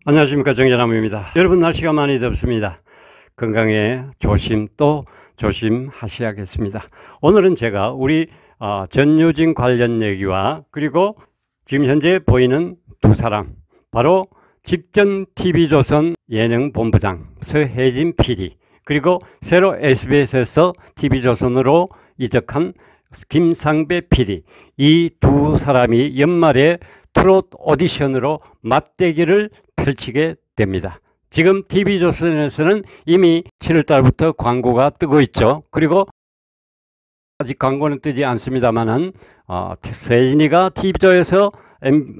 안녕하십니까, 정전남입니다. 여러분, 날씨가 많이 덥습니다. 건강에 조심 또 조심하셔야겠습니다. 오늘은 제가 우리 전유진 관련 얘기와 그리고 지금 현재 보이는 두 사람, 바로 직전 TV조선 예능본부장 서혜진 PD, 그리고 새로 SBS에서 TV조선으로 이적한 김상배 PD, 이 두 사람이 연말에 트롯 오디션으로 맞대결을 펼치게 됩니다. 지금 TV조선에서는 이미 7월 달부터 광고가 뜨고 있죠. 그리고 아직 광고는 뜨지 않습니다만은 서혜진이가 TV조에서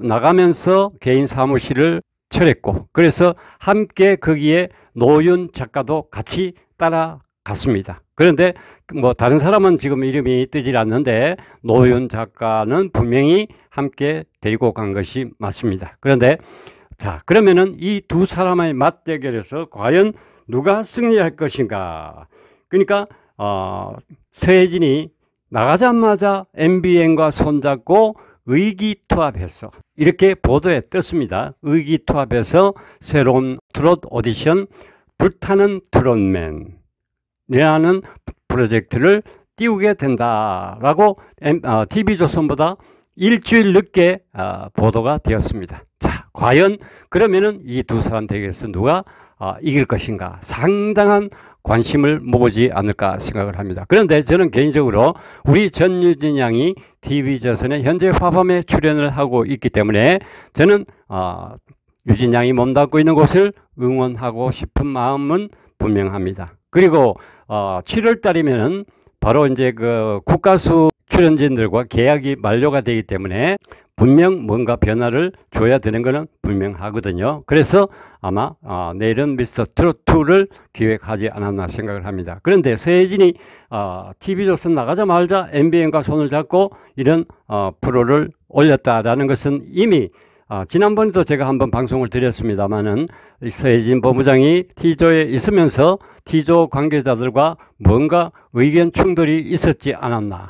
나가면서 개인 사무실을 철했고, 그래서 함께 거기에 노윤 작가도 같이 따라갔습니다. 그런데 뭐 다른 사람은 지금 이름이 뜨질 않는데 노윤 작가는 분명히 함께 데리고 간 것이 맞습니다. 그런데 자, 그러면은 이 두 사람의 맞대결에서 과연 누가 승리할 것인가? 그러니까 서혜진이 나가자마자 MBN과 손잡고 의기투합해서 이렇게 보도에 떴습니다. 의기투합해서 새로운 트롯 오디션 불타는 트롯맨이라는 프로젝트를 띄우게 된다라고 TV조선보다 일주일 늦게 보도가 되었습니다. 자, 과연 그러면은 이 두 사람 대결에서 누가 이길 것인가? 상당한 관심을 모으지 않을까 생각을 합니다. 그런데 저는 개인적으로 우리 전유진 양이 TV조선에 현재 화밤에 출연을 하고 있기 때문에 저는 유진 양이 몸담고 있는 곳을 응원하고 싶은 마음은 분명합니다. 그리고 7월 달이면은 바로 이제 그 국가수 출연진들과 계약이 만료가 되기 때문에 분명 뭔가 변화를 줘야 되는 것은 분명하거든요. 그래서 아마 내일은 미스터 트롯2를 기획하지 않았나 생각을 합니다. 그런데 서혜진이 TV조선 나가자마자 MBN과 손을 잡고 이런 프로를 올렸다라는 것은 이미 지난번에도 제가 한번 방송을 드렸습니다만은 서혜진 본부장이 T조에 있으면서 T조 관계자들과 뭔가 의견 충돌이 있었지 않았나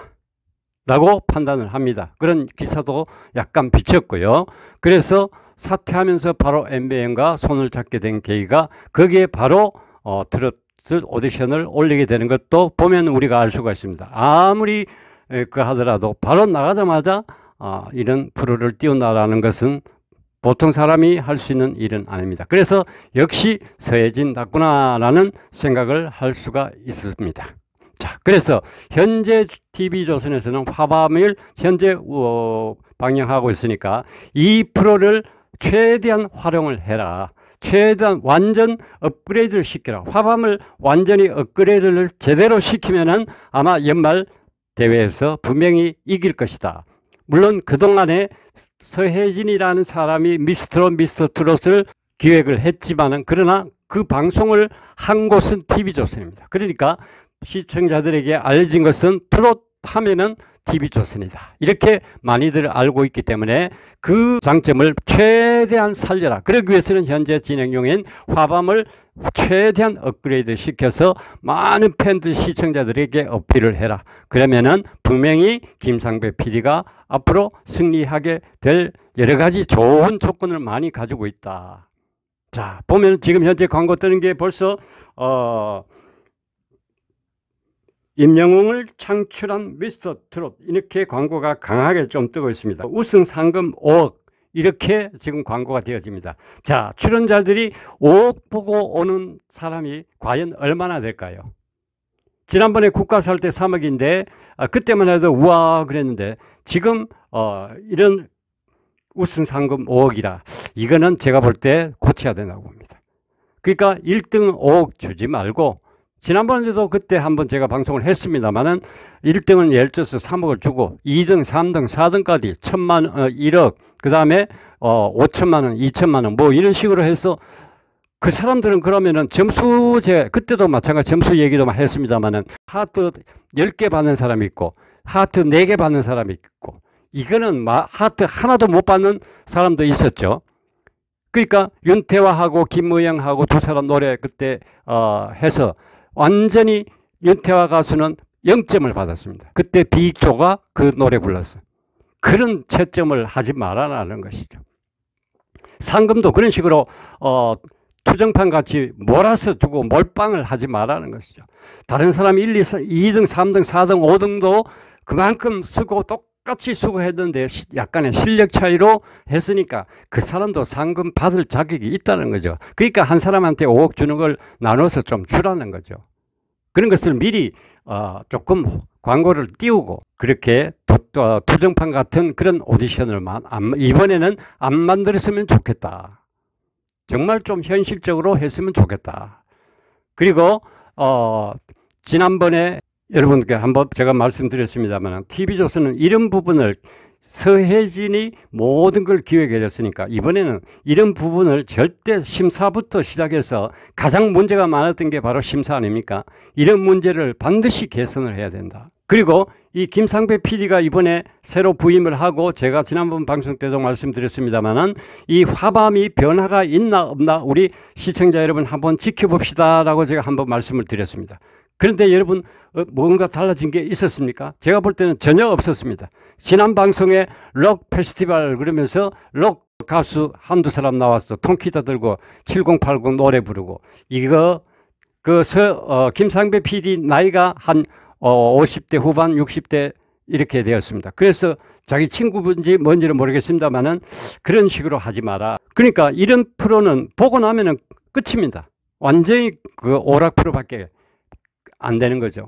라고 판단을 합니다. 그런 기사도 약간 비쳤고요. 그래서 사퇴하면서 바로 MBN과 손을 잡게 된 계기가 거기에 바로 트롯 오디션을 올리게 되는 것도 보면 우리가 알 수가 있습니다. 아무리 그 하더라도 바로 나가자마자 이런 프로를 띄운다라는 것은 보통 사람이 할 수 있는 일은 아닙니다. 그래서 역시 서혜진답구나라는 생각을 할 수가 있습니다. 자, 그래서 현재 TV조선에서는 화밤을 현재 방영하고 있으니까 이 프로를 최대한 활용을 해라. 최대한 완전 업그레이드를 시켜라. 화밤을 완전히 업그레이드를 제대로 시키면은 아마 연말 대회에서 분명히 이길 것이다. 물론 그동안에 서혜진이라는 사람이 미스터 트롯을 기획을 했지만은, 그러나 그 방송을 한 곳은 TV조선입니다. 그러니까 시청자들에게 알려진 것은 트롯 하면은 TV조선이다. 이렇게 많이들 알고 있기 때문에 그 장점을 최대한 살려라. 그러기 위해서는 현재 진행 중인 화밤을 최대한 업그레이드 시켜서 많은 팬들, 시청자들에게 어필을 해라. 그러면은 분명히 김상배 PD가 앞으로 승리하게 될 여러 가지 좋은 조건을 많이 가지고 있다. 자, 보면 지금 현재 광고 뜨는 게 벌써 임영웅을 창출한 미스터 트롯, 이렇게 광고가 강하게 좀 뜨고 있습니다. 우승 상금 5억, 이렇게 지금 광고가 되어집니다. 자, 출연자들이 5억 보고 오는 사람이 과연 얼마나 될까요? 지난번에 국가수 할 때 3억인데 그때만 해도 우와 그랬는데 지금 이런 우승 상금 5억이라 이거는 제가 볼 때 고쳐야 된다고 봅니다. 그러니까 1등 5억 주지 말고, 지난번에도 그때 한번 제가 방송을 했습니다만은 1등은 예를 들어서 3억을 주고 2등, 3등, 4등까지 1,000만 원, 1억, 그 다음에 5천만 원, 2천만 원, 뭐 이런 식으로 해서 그 사람들은 그러면은 점수제, 그때도 마찬가지 점수 얘기도 했습니다만은 하트 10개 받는 사람이 있고 하트 4개 받는 사람이 있고, 이거는 하트 하나도 못 받는 사람도 있었죠. 그러니까 윤태화하고 김무영하고 두 사람 노래 그때 해서 완전히 윤태화 가수는 0점을 받았습니다. 그때 비조가 그 노래 불렀어요. 그런 채점을 하지 말아라는 것이죠. 상금도 그런 식으로 투정판 같이 몰아서 두고 몰빵을 하지 말라는 것이죠. 다른 사람 1, 2, 2등, 3등, 4등, 5등도 그만큼 쓰고 똑같이 수고했는데 약간의 실력 차이로 했으니까 그 사람도 상금 받을 자격이 있다는 거죠. 그러니까 한 사람한테 5억 주는 걸 나눠서 좀 주라는 거죠. 그런 것을 미리 조금 광고를 띄우고 그렇게 투정판 같은 그런 오디션을 이번에는 안 만들었으면 좋겠다. 정말 좀 현실적으로 했으면 좋겠다. 그리고 지난번에 여러분께 한번 제가 말씀드렸습니다만 TV조선은 이런 부분을 서혜진이 모든 걸 기획해줬으니까 이번에는 이런 부분을 절대 심사부터 시작해서 가장 문제가 많았던 게 바로 심사 아닙니까? 이런 문제를 반드시 개선을 해야 된다. 그리고 이 김상배 PD가 이번에 새로 부임을 하고 제가 지난번 방송 때도 말씀드렸습니다만은 이 화밤이 변화가 있나 없나 우리 시청자 여러분 한번 지켜봅시다 라고 제가 한번 말씀을 드렸습니다. 그런데 여러분 뭔가 달라진 게 있었습니까? 제가 볼 때는 전혀 없었습니다. 지난 방송에 록 페스티벌 그러면서 록 가수 한두 사람 나왔어. 통기타 들고 7080 노래 부르고 이거 김상배 PD 나이가 한 50대 후반 60대 이렇게 되었습니다. 그래서 자기 친구분인지 뭔지는 모르겠습니다만은 그런 식으로 하지 마라. 그러니까 이런 프로는 보고 나면은 끝입니다. 완전히 그 오락 프로밖에 안 되는 거죠.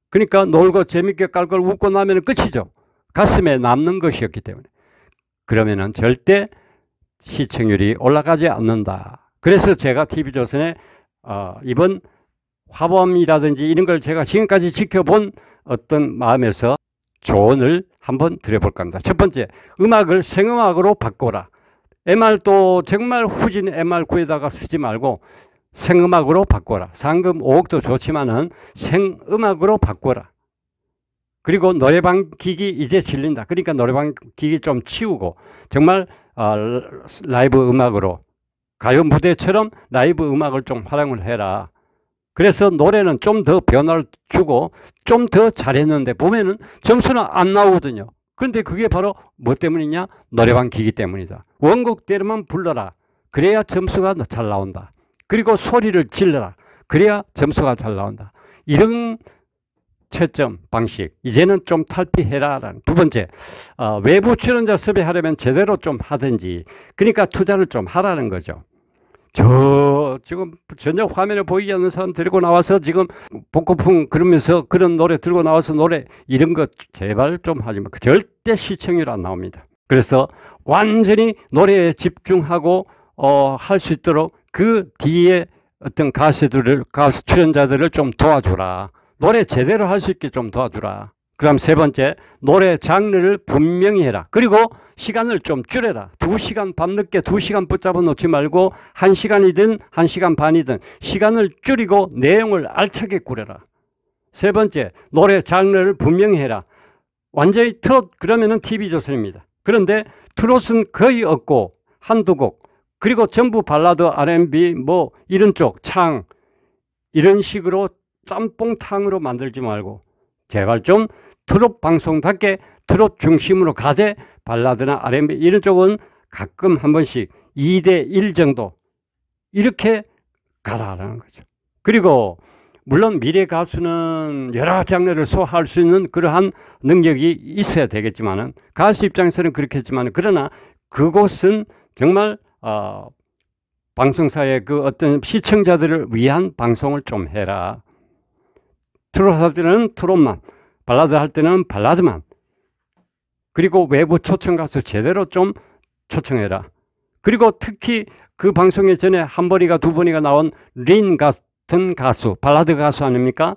그러니까 놀고 재밌게 깔걸 웃고 나면 끝이죠. 가슴에 남는 것이었기 때문에. 그러면은 절대 시청률이 올라가지 않는다. 그래서 제가 TV조선에 이번 화범이라든지 이런 걸 제가 지금까지 지켜본 어떤 마음에서 조언을 한번 드려볼까 합니다. 첫 번째, 음악을 생음악으로 바꿔라. MR도 정말 후진 MR9에다가 쓰지 말고 생음악으로 바꿔라. 상금 5억도 좋지만은 생음악으로 바꿔라. 그리고 노래방 기기 이제 질린다. 그러니까 노래방 기기 좀 치우고 정말 라이브 음악으로 가요 무대처럼 라이브 음악을 좀 활용을 해라. 그래서 노래는 좀 더 변화를 주고 좀 더 잘했는데 보면은 점수는 안 나오거든요. 그런데 그게 바로 뭐 때문이냐? 노래방 기기 때문이다. 원곡대로만 불러라. 그래야 점수가 잘 나온다. 그리고 소리를 질러라. 그래야 점수가 잘 나온다. 이런 채점 방식 이제는 좀 탈피해라라는. 두 번째, 외부 출연자 섭외하려면 제대로 좀 하든지 그러니까 투자를 좀 하라는 거죠. 지금 전혀 화면에 보이지 않는 사람 데리고 나와서 지금 복고풍 그러면서 그런 노래 들고 나와서 노래 이런 거 제발 좀 하지 마. 절대 시청률 안 나옵니다. 그래서 완전히 노래에 집중하고 할 수 있도록 그 뒤에 어떤 가수 출연자들을 좀 도와주라. 노래 제대로 할 수 있게 좀 도와주라. 그럼 세 번째, 노래 장르를 분명히 해라. 그리고 시간을 좀 줄여라. 2시간 밤늦게 2시간 붙잡아 놓지 말고 1시간이든 1시간 반이든 시간을 줄이고 내용을 알차게 꾸려라. 세 번째, 노래 장르를 분명히 해라. 완전히 트롯 그러면은 TV조선입니다. 그런데 트롯은 거의 없고 한두 곡 그리고 전부 발라드 R&B 뭐 이런 쪽 창 이런 식으로 짬뽕탕으로 만들지 말고 제발 좀 트롯 방송답게 트롯 중심으로 가되 발라드나 R&B 이런 쪽은 가끔 한 번씩 2대1 정도 이렇게 가라라는 거죠. 그리고 물론 미래 가수는 여러 장르를 소화할 수 있는 그러한 능력이 있어야 되겠지만은 가수 입장에서는 그렇겠지만 그러나 그곳은 정말 방송사의 그 어떤 시청자들을 위한 방송을 좀 해라. 트롯 할 때는 트롯만, 발라드 할 때는 발라드만. 그리고 외부 초청 가수 제대로 좀 초청해라. 그리고 특히 그 방송에 전에 한 번이가 두 번이가 나온 린 같은 가수, 발라드 가수 아닙니까?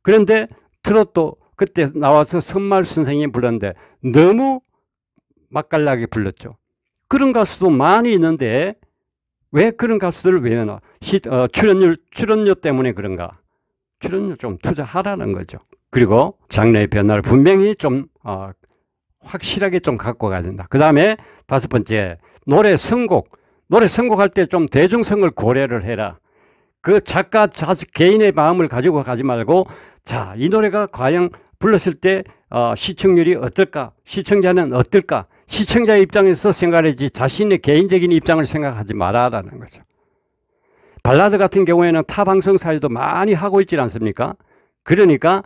그런데 트롯도 그때 나와서 선말 선생님이 불렀는데 너무 맛깔나게 불렀죠. 그런 가수도 많이 있는데 왜 그런 가수들을 왜 넣어? 출연료 때문에 그런가? 출연료 좀 투자하라는 거죠. 그리고 장르의 변화를 분명히 좀 확실하게 좀 갖고 가야 된다. 그 다음에 다섯 번째, 노래 선곡할 때 좀 대중성을 고려를 해라. 그 작가 개인의 마음을 가지고 가지 말고 자, 이 노래가 과연 불렀을 때 시청률이 어떨까? 시청자는 어떨까? 시청자의 입장에서 생각하지 자신의 개인적인 입장을 생각하지 마라라는 거죠. 발라드 같은 경우에는 타 방송사에도 많이 하고 있지 않습니까? 그러니까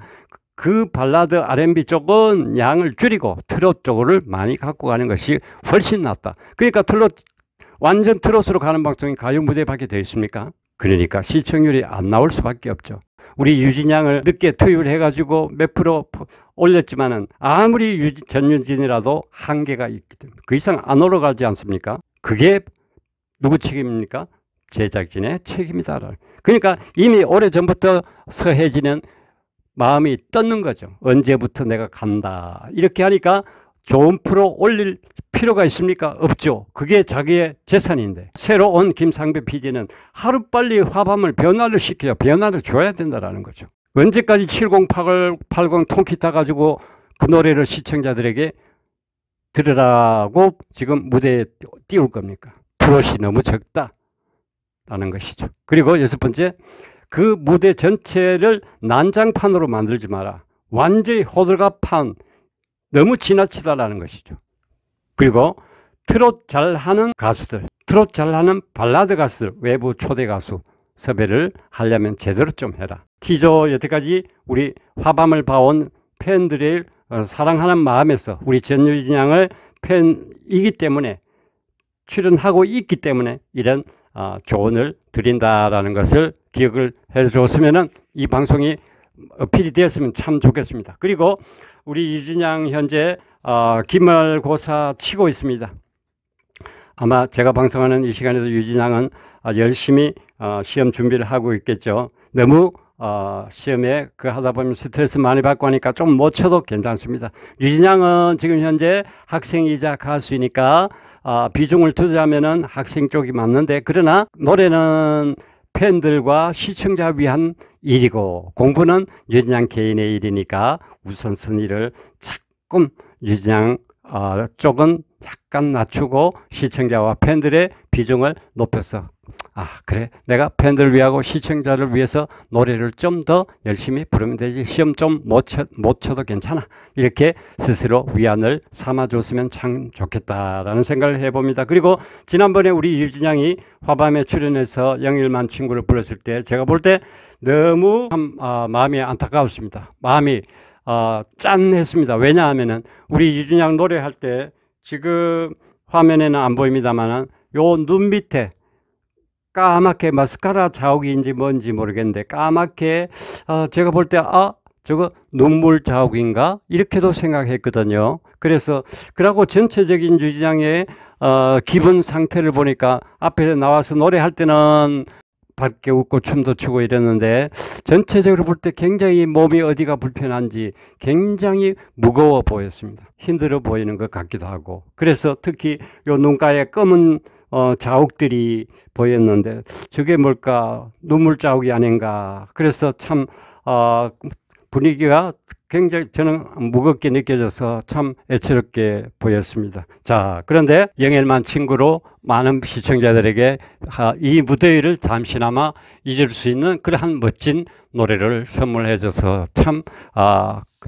그 발라드 R&B 쪽은 양을 줄이고 트롯 쪽을 많이 갖고 가는 것이 훨씬 낫다. 그러니까 완전 트롯으로 가는 방송이 가요 무대밖에 되어 있습니까? 그러니까 시청률이 안 나올 수밖에 없죠. 우리 유진양을 늦게 투입을 해가지고 몇 프로 올렸지만은 아무리 전유진이라도 한계가 있기 때문에 그 이상 안 올라가지 않습니까? 그게 누구 책임입니까? 제작진의 책임이다. 그러니까 이미 오래전부터 서혜진은 마음이 떴는 거죠. 언제부터 내가 간다. 이렇게 하니까 좋은 프로 올릴 필요가 있습니까? 없죠. 그게 자기의 재산인데. 새로 온 김상배 PD는 하루빨리 화밤을 변화를 시켜야 변화를 줘야 된다는 거죠. 언제까지 7080 통기타 가지고 그 노래를 시청자들에게 들으라고 지금 무대에 띄울 겁니까? 트롯이 너무 적다라는 것이죠. 그리고 여섯 번째, 그 무대 전체를 난장판으로 만들지 마라. 완전히 호들갑판, 너무 지나치다라는 것이죠. 그리고 트롯 잘하는 가수들, 트롯 잘하는 발라드 가수들, 외부 초대 가수 섭외를 하려면 제대로 좀 해라. T조 여태까지 우리 화밤을 봐온 팬들을 사랑하는 마음에서 우리 전유진 양을 팬이기 때문에 출연하고 있기 때문에 이런 조언을 드린다라는 것을 기억을 해줬으면 이 방송이 어필이 되었으면 참 좋겠습니다. 그리고 우리 유진양 현재 기말고사 치고 있습니다. 아마 제가 방송하는 이 시간에도 유진양은 열심히 시험 준비를 하고 있겠죠. 너무 시험에 하다 보면 스트레스 많이 받고 하니까 좀 못 쳐도 괜찮습니다. 유진양은 지금 현재 학생이자 가수이니까 비중을 두자면은 학생 쪽이 맞는데, 그러나 노래는 팬들과 시청자 위한 일이고 공부는 유진양 개인의 일이니까 우선순위를 조금 유진양 쪽은 약간 낮추고 시청자와 팬들의 비중을 높여서 그래, 내가 팬들을 위하고 시청자를 위해서 노래를 좀 더 열심히 부르면 되지, 시험 좀 못 쳐도 괜찮아, 이렇게 스스로 위안을 삼아줬으면 참 좋겠다라는 생각을 해봅니다. 그리고 지난번에 우리 유진양이 화밤에 출연해서 영일만 친구를 불렀을 때 제가 볼 때 너무 참 마음이 안타까웠습니다. 마음이 짠했습니다. 왜냐하면은 우리 유진양 노래할 때 지금 화면에는 안 보입니다만은 요 눈 밑에 까맣게 마스카라 자국인지 뭔지 모르겠는데 까맣게 제가 볼 때 저거 눈물 자국인가 이렇게도 생각했거든요. 그래서 그러고 전체적인 유진양의 기분 상태를 보니까 앞에 나와서 노래할 때는 밝게 웃고 춤도 추고 이랬는데 전체적으로 볼 때 굉장히 몸이 어디가 불편한지 굉장히 무거워 보였습니다. 힘들어 보이는 것 같기도 하고, 그래서 특히 요 눈가에 검은 자국들이 보였는데 저게 뭘까, 눈물 자국이 아닌가. 그래서 참 분위기가 굉장히 저는 무겁게 느껴져서 참 애처롭게 보였습니다. 자, 그런데 영일만 친구로 많은 시청자들에게 이 무대를 잠시나마 잊을 수 있는 그러한 멋진 노래를 선물해줘서 참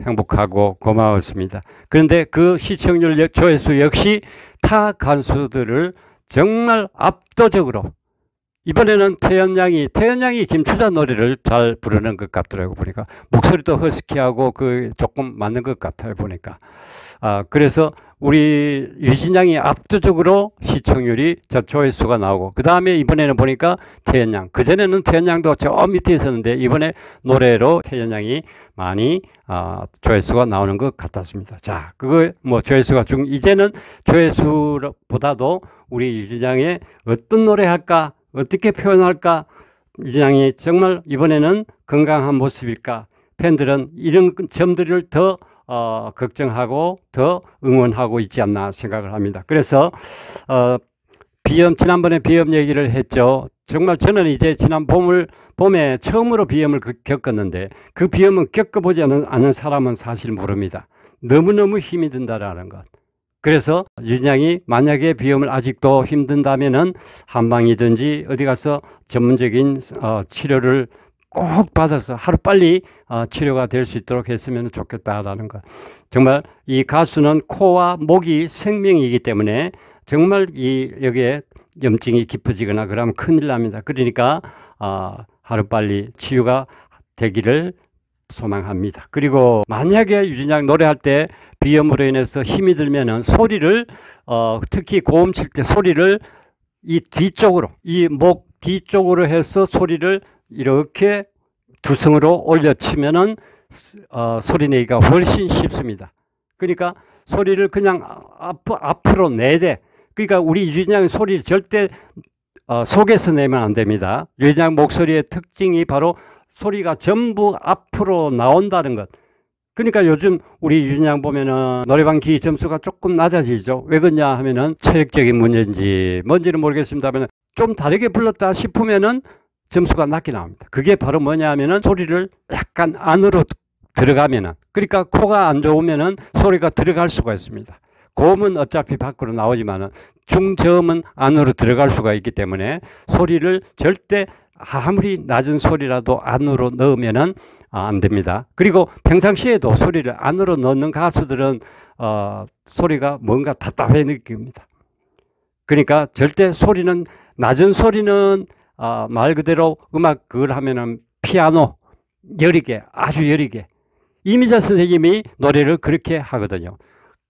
행복하고 고마웠습니다. 그런데 그 시청률 조회수 역시 타 가수들을 정말 압도적으로, 이번에는 태연양이 김추자 노래를 잘 부르는 것 같더라고 보니까. 목소리도 허스키하고 조금 맞는 것 같아요 보니까. 그래서 우리 유진양이 압도적으로 시청률이 조회수가 나오고, 그 다음에 이번에는 보니까 태연양, 그전에는 태연양도 저 밑에 있었는데 이번에 노래로 태연양이 많이 조회수가 나오는 것 같았습니다. 자, 그거 뭐 조회수가 이제는 조회수보다도 우리 유진양의 어떤 노래 할까, 어떻게 표현할까, 유진양이 정말 이번에는 건강한 모습일까, 팬들은 이런 점들을 더 걱정하고 더 응원하고 있지 않나 생각을 합니다. 그래서 지난번에 비염 얘기를 했죠. 정말 저는 이제 지난 봄에 처음으로 비염을 겪었는데 그 비염은 겪어보지 않은 사람은 사실 모릅니다. 너무너무 힘이 든다라는 것. 그래서 유진양이 만약에 비염을 아직도 힘든다면은 한방이든지 어디 가서 전문적인 치료를 꼭 받아서 하루빨리 치료가 될 수 있도록 했으면 좋겠다라는 거. 정말 이 가수는 코와 목이 생명이기 때문에 정말 여기에 염증이 깊어지거나 그러면 큰일 납니다. 그러니까 하루빨리 치유가 되기를 소망합니다. 그리고 만약에 유진양 노래할 때 비염으로 인해서 힘이 들면은 소리를 특히 고음 칠 때 소리를 이 뒤쪽으로, 이 목 뒤쪽으로 해서 소리를 이렇게 두성으로 올려치면은 소리 내기가 훨씬 쉽습니다. 그러니까 소리를 그냥 앞으로 내대. 그러니까 우리 유진양 소리 절대 속에서 내면 안 됩니다. 유진양 목소리의 특징이 바로 소리가 전부 앞으로 나온다는 것. 그러니까 요즘 우리 유진양 보면은 노래방 기 점수가 조금 낮아지죠. 왜 그러냐 하면은 체력적인 문제인지 뭔지는 모르겠습니다만 좀 다르게 불렀다 싶으면은 점수가 낮게 나옵니다. 그게 바로 뭐냐 하면은 소리를 약간 안으로 들어가면은, 그러니까 코가 안 좋으면은 소리가 들어갈 수가 있습니다. 고음은 어차피 밖으로 나오지만은 중저음은 안으로 들어갈 수가 있기 때문에 소리를 절대 아무리 낮은 소리라도 안으로 넣으면은 안 됩니다. 그리고 평상시에도 소리를 안으로 넣는 가수들은 소리가 뭔가 답답해 느낍니다. 그러니까 절대 소리는, 낮은 소리는 말 그대로 음악 그걸 하면은 피아노 여리게, 아주 여리게. 이미자 선생님이 노래를 그렇게 하거든요.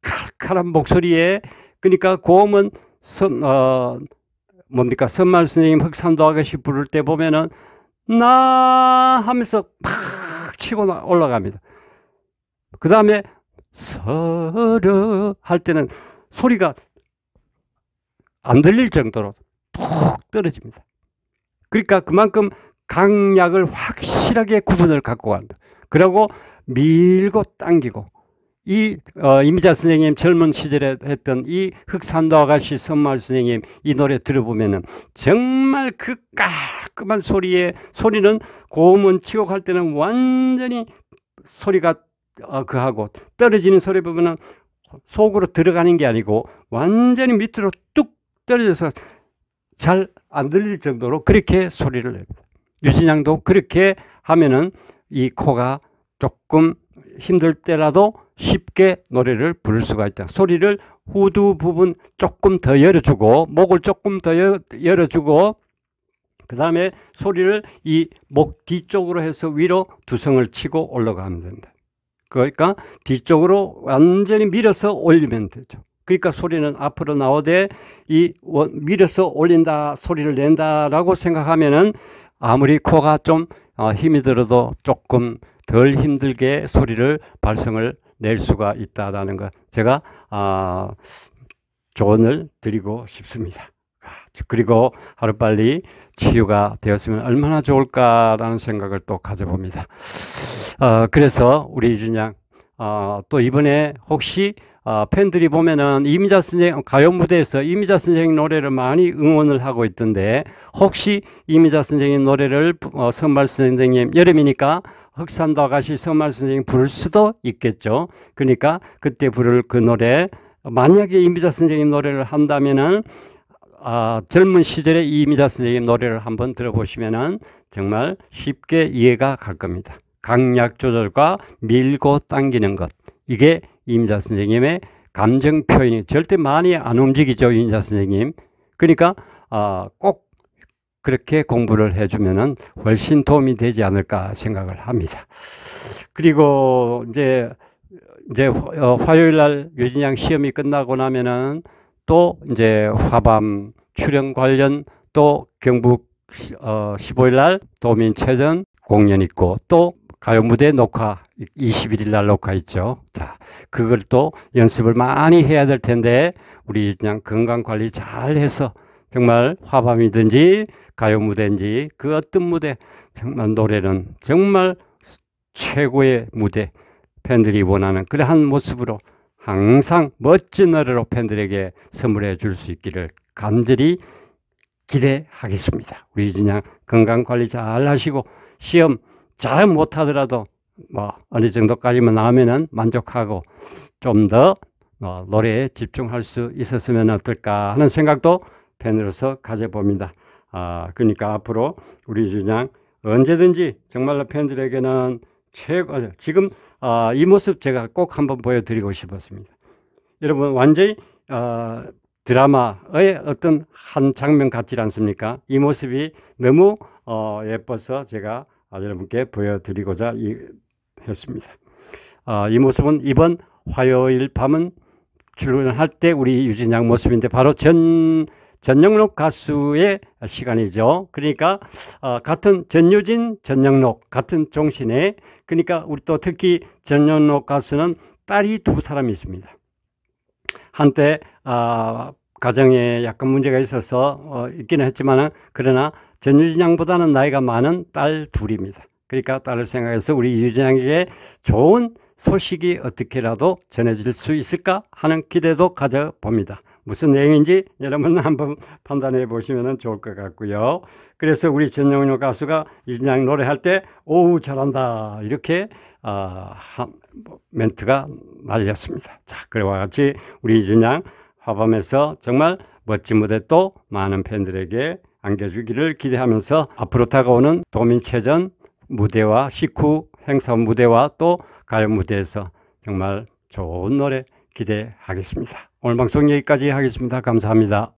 칼칼한 목소리에, 그러니까 고음은 뭡니까? 선말 선생님 흑산도 아가씨 부를 때 보면은 나 하면서 팍 치고 올라갑니다. 그 다음에 서러 할 때는 소리가 안 들릴 정도로 툭 떨어집니다. 그러니까 그만큼 강약을 확실하게 구분을 갖고 간다. 그리고 밀고 당기고, 이미자 선생님 젊은 시절에 했던 이 흑산도 아가씨 선말 선생님 이 노래 들어보면은 정말 그 깔끔한 소리는 고음은 치고 갈 때는 완전히 소리가 그하고 떨어지는 소리 보면은 속으로 들어가는 게 아니고 완전히 밑으로 뚝 떨어져서 잘 안 들릴 정도로 그렇게 소리를 냅니다. 유진양도 그렇게 하면은 이 코가 조금 힘들 때라도 쉽게 노래를 부를 수가 있다. 소리를 후두 부분 조금 더 열어주고, 목을 조금 더 열어주고, 그 다음에 소리를 이 목 뒤쪽으로 해서 위로 두성을 치고 올라가면 된다. 그러니까 뒤쪽으로 완전히 밀어서 올리면 되죠. 그러니까 소리는 앞으로 나오되 밀어서 올린다, 소리를 낸다라고 생각하면은 아무리 코가 좀 힘이 들어도 조금 덜 힘들게 소리를 발성을 낼 수가 있다라는 것, 제가 조언을 드리고 싶습니다. 그리고 하루빨리 치유가 되었으면 얼마나 좋을까라는 생각을 또 가져봅니다. 그래서 우리 유진양 또 이번에 혹시 팬들이 보면은 이미자 선생님 가요 무대에서 이미자 선생님 노래를 많이 응원을 하고 있던데, 혹시 이미자 선생님 노래를 선발 선생님, 여름이니까 흑산도 아가씨 선말 선생님 부를 수도 있겠죠. 그러니까 그때 부를 그 노래, 만약에 이미자 선생님 노래를 한다면은 젊은 시절에 이미자 선생님 노래를 한번 들어보시면은 정말 쉽게 이해가 갈 겁니다. 강약 조절과 밀고 당기는 것, 이게 이미자 선생님의 감정 표현이 절대 많이 안 움직이죠, 이미자 선생님. 그러니까 꼭 그렇게 공부를 해주면은 훨씬 도움이 되지 않을까 생각을 합니다. 그리고 이제 화요일 날 유진양 시험이 끝나고 나면은 또 이제 화밤 출연 관련 또 경북 15일 날 도민체전 공연 있고, 또 가요 무대 녹화 21일 날 녹화 있죠. 자, 그걸 또 연습을 많이 해야 될 텐데 우리 그냥 건강 관리 잘 해서 정말 화밤이든지 가요 무대인지 그 어떤 무대, 정말 노래는 정말 최고의 무대, 팬들이 원하는 그러한 모습으로 항상 멋진 노래로 팬들에게 선물해 줄 수 있기를 간절히 기대하겠습니다. 우리 그냥 건강 관리 잘 하시고 시험 잘 못하더라도 어느 정도까지만 나오면은 만족하고 좀 더 노래에 집중할 수 있었으면 어떨까 하는 생각도 팬으로서 가져봅니다. 그러니까 앞으로 우리 그냥 언제든지 정말로 팬들에게는 최고. 지금 이 모습 제가 꼭 한번 보여드리고 싶었습니다. 여러분 완전히 드라마의 어떤 한 장면 같지 않습니까? 이 모습이 너무 예뻐서 제가 여러분께 보여드리고자 했습니다. 이 모습은 이번 화요일 밤은 출근할 때 우리 유진양 모습인데 바로 전영록 가수의 시간이죠. 그러니까 같은 전유진, 전영록 같은 종신에, 그러니까 우리 또 특히 전영록 가수는 딸이 두 사람이 있습니다. 한때 가정에 약간 문제가 있어서 있기는 했지만 그러나 전유진 양보다는 나이가 많은 딸 둘입니다. 그러니까 딸을 생각해서 우리 유진 양에게 좋은 소식이 어떻게라도 전해질 수 있을까 하는 기대도 가져봅니다. 무슨 내용인지 여러분 한번 판단해 보시면 좋을 것 같고요. 그래서 우리 전영록 가수가 유진 양 노래할 때 오우 잘한다 이렇게 멘트가 날렸습니다. 자, 그와 같이 우리 유진 양 화밤에서 정말 멋진 무대 또 많은 팬들에게 안겨주기를 기대하면서 앞으로 다가오는 도민체전 무대와 식후 행사 무대와 또 가요 무대에서 정말 좋은 노래 기대하겠습니다. 오늘 방송 여기까지 하겠습니다. 감사합니다.